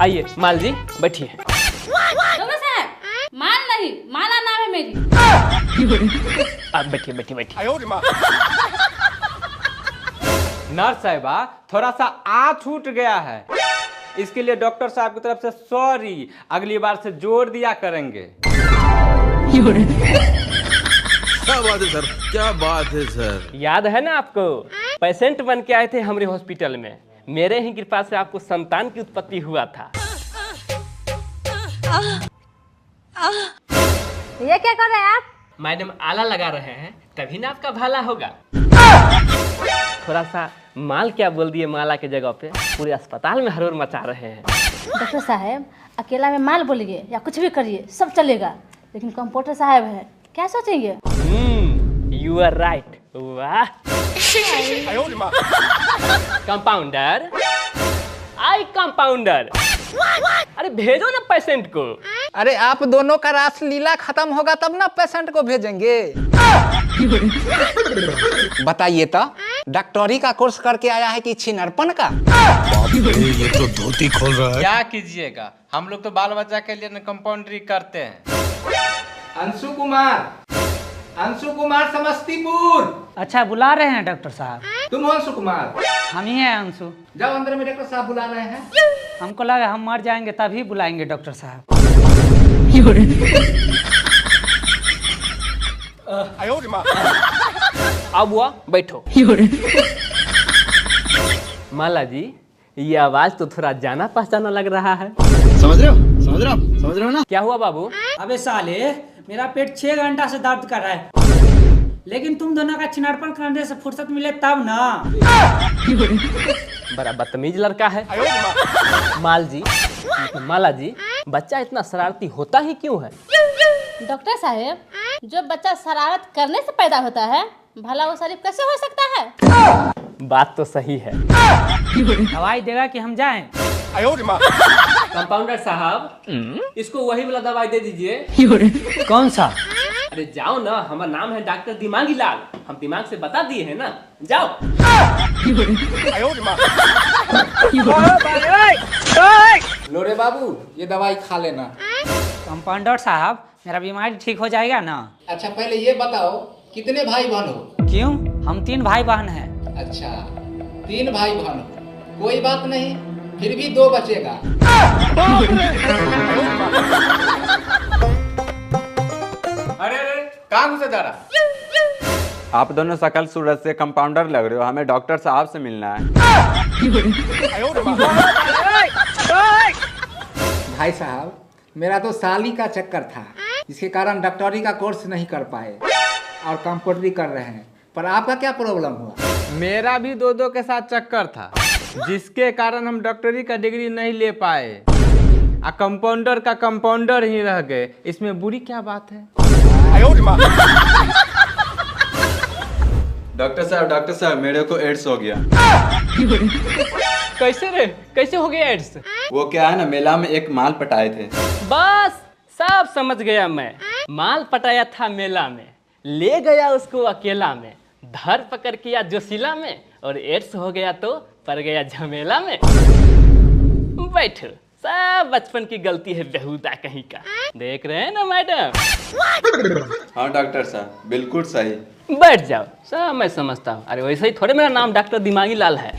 आइए माल जी बैठिए। डॉक्टर साहब, माल नहीं, माला नाम है मेरी। आप बैठिए बैठिए बैठिए। नर्स साहिबा, थोड़ा सा आ छूट गया है, इसके लिए डॉक्टर साहब की तरफ से सॉरी। अगली बार से जोर दिया करेंगे। क्या बात है सर, क्या बात है सर। याद है ना आपको, पेशेंट बन के आए थे हमारे हॉस्पिटल में, मेरे ही कृपा से आपको संतान की उत्पत्ति हुआ था। ये क्या कर रहे हैं आप? मैडम आला लगा रहे हैं, तभी ना आपका भला होगा। थोड़ा सा माल क्या बोल दिए, माला के जगह पे पूरे अस्पताल में हरोर मचा रहे हैं। डॉक्टर साहब, अकेला में माल बोलिए या कुछ भी करिए सब चलेगा, लेकिन कंपाउंडर साहब है, क्या सोचेंगे? You are right. वाह। कंपाउंडर, आई कंपाउंडर, अरे भेजो ना पेशेंट को। अरे आप दोनों का रासलीला खत्म होगा तब ना पेशेंट को भेजेंगे। बताइए तो, डॉक्टरी का कोर्स करके आया है कि छिनरपन का? ये तो धोती खोल रहा है। क्या कीजिएगा, हम लोग तो बाल बच्चा के लिए कंपाउंडरी करते हैं। अंशु कुमार समस्तीपुर। अच्छा, बुला रहे हैं डॉक्टर साहब? तुम हो अंशु कुमार? हम ही हैं अंशु। जाओ अंदर में, डॉक्टर साहब बुला रहे हैं। हमको लगा हम मर जाएंगे तभी बुलाएंगे डॉक्टर साहब। अब हुआ, बैठो। माला जी, ये आवाज तो थोड़ा जाना पहचाना लग रहा है। समझ रहे हो ना? क्या हुआ बाबू? अबे साले, मेरा पेट 6 घंटा से दर्द कर रहा है, लेकिन तुम दोनों का छिनारपन करने से फुर्सत मिले तब ना। बड़ा बदतमीज लड़का है। माला जी, बच्चा इतना शरारती होता ही क्यों है? डॉक्टर साहब, जो बच्चा शरारत करने से पैदा होता है, भला वो शरीफ कैसे हो सकता है? बात तो सही है। दवाई देगा कि हम जाएं? कंपाउंडर साहब, इसको वही वाला दवाई दे दीजिए। कौन सा? अरे जाओ ना, हमारा नाम है डॉक्टर दिमागी लाल, हम दिमाग से बता दिए हैं ना, जाओ। लो रे बाबू, ये दवाई खा लेना। कंपाउंडर साहब, मेरा बीमारी ठीक हो जाएगा ना? अच्छा पहले ये बताओ, कितने भाई बहन हो? क्यों? हम 3 भाई बहन हैं। अच्छा, 3 भाई बहन हो, कोई बात नहीं, फिर भी 2 बचेगा। अरे कहाँ घुसे जा रहा? आप दोनों शकल सूरत से कंपाउंडर लग रहे हो, हमें डॉक्टर साहब से मिलना है। भाई साहब, मेरा तो साली का चक्कर था, जिसके कारण डॉक्टरी का कोर्स नहीं कर पाए और कंपाउंडरी कर रहे हैं। पर आपका क्या प्रॉब्लम हुआ? मेरा भी 2 के साथ चक्कर था, जिसके कारण हम डॉक्टरी का डिग्री नहीं ले पाए, आ कंपाउंडर का कंपाउंडर ही रह गए। इसमें बुरी क्या बात है? डॉक्टर साहब, मेरे को एड्स हो गया। कैसे रे, कैसे हो गया एड्स? वो क्या है ना, मेला में एक माल पटाए थे। बस सब समझ गया मैं। माल पटाया था मेला में, ले गया उसको अकेला में, धर पकड़ किया जोशीला में, और एड्स हो गया तो पड़ गया झमेला में। बैठो, सब बचपन की गलती है बेहुदा कहीं का। देख रहे हैं ना मैडम? हाँ डॉक्टर साहब, बिल्कुल सही। बैठ जाओ, सब मैं समझता हूँ। अरे वैसे ही थोड़े मेरा नाम डॉक्टर दिमागी लाल है।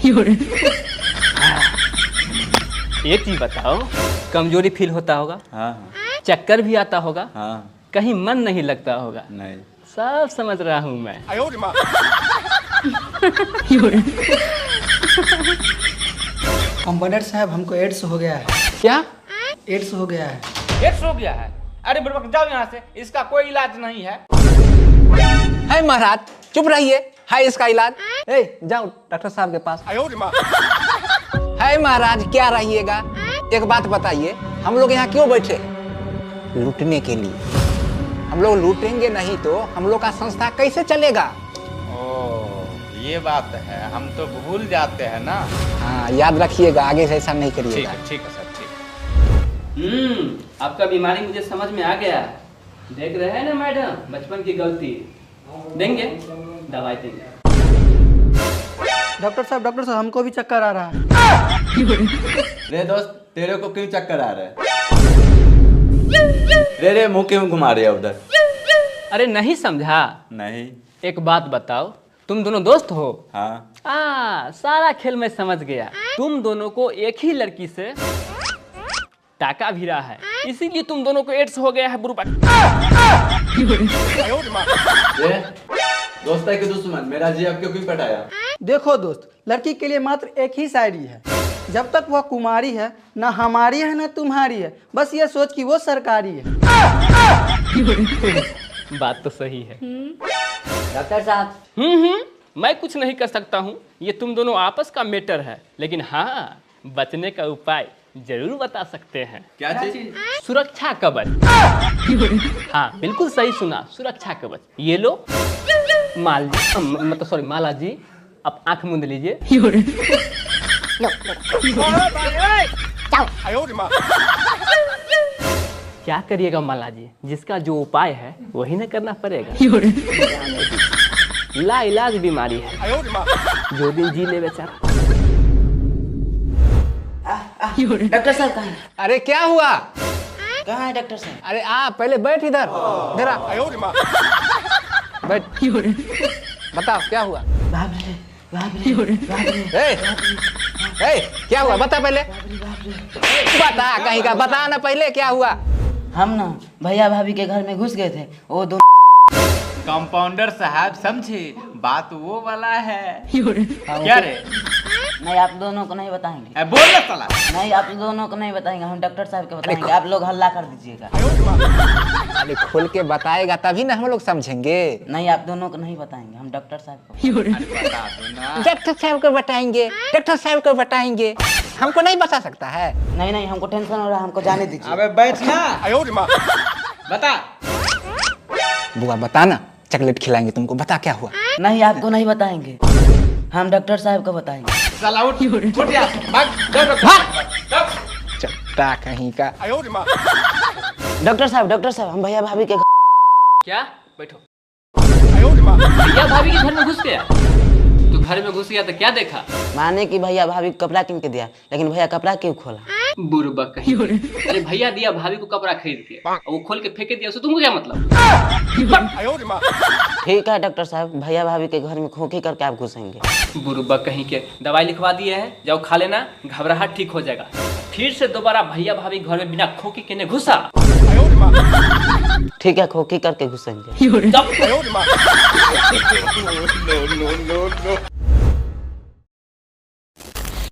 एक चीज बताओ, कमजोरी फील होता होगा? हाँ चक्कर भी आता होगा? हाँ। कहीं मन नहीं लगता होगा? नहीं। सब समझ रहा हूँ मैं। कंपाउंडर साहब, हमको एड्स हो गया है। क्या एड्स हो गया है? एड्स हो गया है? अरे बुड़बक जाओ यहाँ से, इसका कोई इलाज नहीं है। है महाराज, चुप रहिए, है इसका इलाज। ए, जाओ डॉक्टर साहब के पास। है महाराज, क्या रहिएगा? एक बात बताइए, हम लोग यहाँ क्यों बैठे हैं? लूटने के लिए। हम लोग लूटेंगे नहीं तो हम लोग का संस्था कैसे चलेगा? ये बात है, हम तो भूल जाते हैं ना। हाँ, याद रखिएगा, आगे से ऐसा नहीं करिएगा। ठीक है सर, ठीक। आपका बीमारी मुझे समझ में आ गया। देख रहे हैं ना मैडम, बचपन की गलती। देंगे दवाई, देंगे। डॉक्टर साहब हमको भी चक्कर आ रहा है। रे दोस्त, तेरे को क्यों चक्कर आ रहा है? रे मुंह क्यों घुमा रहे है उधर? अरे नहीं समझा? नहीं। एक बात बताओ, तुम दोनों दोस्त हो? हाँ। सारा खेल मैं समझ गया। तुम दोनों को एक ही लड़की से टाका भी रहा है, इसीलिए तुम दोनों को एड्स हो गया है बुरबक। दोस्त है कि दुश्मन? मेरा जी अब क्यों पटाया? देखो दोस्त, लड़की के लिए मात्र एक ही शायरी है, जब तक वह कुमारी है ना हमारी है ना तुम्हारी है, बस ये सोच कि वो सरकारी है। बात तो सही है। डॉक्टर साहब। मैं कुछ नहीं कर सकता हूँ, ये तुम दोनों आपस का मैटर है, लेकिन हाँ बचने का उपाय जरूर बता सकते हैं। क्या चीज? सुरक्षा कवच। हाँ बिल्कुल सही सुना, सुरक्षा कवच। ये लो माला जी, अब आंख मूंद लीजिए। क्या करिएगा माला जी, जिसका जो उपाय है वही ना करना पड़ेगा। लाइलाज बीमारी है, जो दिन जी ले बेचारा। डॉक्टर साहब कहाँ है? अरे क्या हुआ? कहाँ है डॉक्टर साहब? अरे पहले बैठ इधर, इधर आ। बैठ। बताओ क्या हुआ? बाप रे। क्या हुआ बता पहले। बता कहीं का, बता ना पहले क्या हुआ। हम ना भैया भाभी के घर में घुस गए थे, वो दो कंपाउंडर साहब समझे, बात वो वाला है। क्या रे? नहीं, आप दोनों को नहीं बताएंगे। बोल ना साला। नहीं, आप दोनों को नहीं बताएंगे, हम डॉक्टर साहब को बताएंगे। आप लोग हल्ला कर दीजिएगा। अरे खोल के बताएगा तभी ना हम लोग समझेंगे। नहीं, आप दोनों को नहीं बताएंगे, हम डॉक्टर साहब को। डॉक्टर साहब को बताएंगे, डॉक्टर साहब को बताएंगे, हमको नहीं बता सकता है। नहीं, हमको टेंशन हो रहा है, हमको जाने दीजिए। अबे बैठ ना। बता। बुआ बता ना, चॉकलेट खिलाएंगे तुमको, बता क्या हुआ। नहीं, आपको नहीं बताएंगे, हम डॉक्टर साहब को बताएंगे। साला उठ जा, भाग। चट्टा कहीं का। डॉक्टर साहब, हम भैया भाभी के क्या? बैठो। भैया भाभी के घर में घुस गया? तू घर में घुस गया तो क्या देखा? माने कि भैया भाभी को कपड़ा किन के दिया, लेकिन भैया कपड़ा क्यों खोला? बुरबक कहीं। अरे भैया दिया भाभी को कपड़ा खरीद के, और वो खोल के फेंके दिया, उससे तुमको क्या मतलब? ठीक है डॉक्टर साहब, भैया भाभी के घर में खोखी करके आप घुसेंगे। बुरबक कहीं के। दवाई लिखवा दिए हैं, जाओ खा लेना, घबराहट ठीक हो जाएगा। फिर से दोबारा भैया भाभी घर में बिना खोखी के घुसा। ठीक है, खोखी करके घुसेंगे।